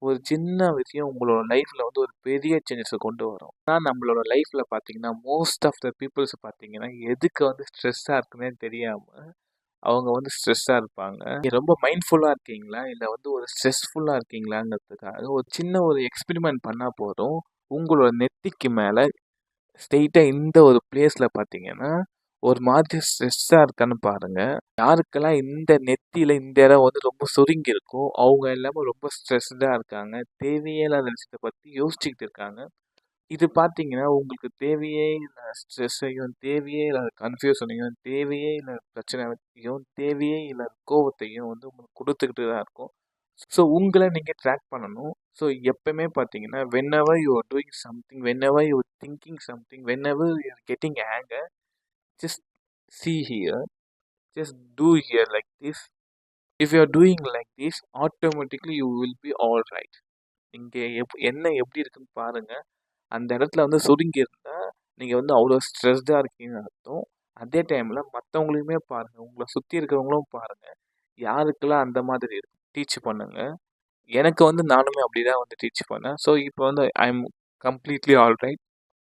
ஒரு சின்ன விஷயம் உங்களோட லைஃப்பில் வந்து ஒரு பெரிய சேஞ்சஸை கொண்டு வரும். ஆனால் நம்மளோட லைஃப்பில் பார்த்தீங்கன்னா மோஸ்ட் ஆஃப் த பீப்புள்ஸ் பார்த்தீங்கன்னா எதுக்கு வந்து ஸ்ட்ரெஸ்ஸாக இருக்குன்னே தெரியாமல் அவங்க வந்து ஸ்ட்ரெஸ்ஸாக இருப்பாங்க. நீங்கள் ரொம்ப மைண்ட்ஃபுல்லாக இருக்கீங்களா இல்லை வந்து ஒரு ஸ்ட்ரெஸ்ஃபுல்லாக இருக்கீங்களாங்கிறதுக்காக ஒரு சின்ன ஒரு எக்ஸ்பெரிமெண்ட் பண்ணால் போதும். உங்களோட நெத்திக்கு மேலே ஸ்ட்ரெயிட்டாக இந்த ஒரு பிளேஸில் பார்த்தீங்கன்னா ஒரு மாதிரி ஸ்ட்ரெஸ்ஸாக இருக்கான்னு பாருங்க. யாருக்கெல்லாம் இந்த நெத்தியில இந்த இடம் வந்து ரொம்ப சுருங்கி இருக்கோ அவங்க எல்லாமே ரொம்ப ஸ்ட்ரெஸ்டாக இருக்காங்க. தேவையே இல்லாத விஷயத்தை பற்றி யோசிச்சுக்கிட்டு இருக்காங்க. இது பார்த்தீங்கன்னா உங்களுக்கு தேவையே இல்லாத ஸ்ட்ரெஸ்ஸையும் தேவையே இல்லாத கன்ஃபியூஷனையும் தேவையே இல்லாத பிரச்சனையும் தேவையே இல்லாத கோவத்தையும் வந்து உங்களுக்கு கொடுத்துக்கிட்டு தான் இருக்கும். ஸோ உங்களை நீங்கள் ட்ராக் பண்ணணும். ஸோ எப்பவுமே பார்த்தீங்கன்னா whenever you are doing something, whenever you are thinking something, whenever you are getting anger, just see here, just do here like this. If you are doing like this, automatically you will be all right. இங்கே என்ன எப்படி இருக்குன்னு பாருங்க. அந்த இடத்துல வந்து சுருங்கி இருந்தால் நீங்கள் வந்து அவ்வளோ ஸ்ட்ரெஸ்டாக இருக்கீங்கன்னு அர்த்தம். அதே டைமில் மற்றவங்களையுமே பாருங்கள், உங்களை சுற்றி இருக்கிறவங்களும் பாருங்கள், யாருக்கெல்லாம் அந்த மாதிரி இருக்கு டீச் பண்ணுங்க. எனக்கு வந்து நானுமே அப்படி தான் வந்து டீச் பண்ணேன். ஸோ இப்போ வந்து I am completely all right.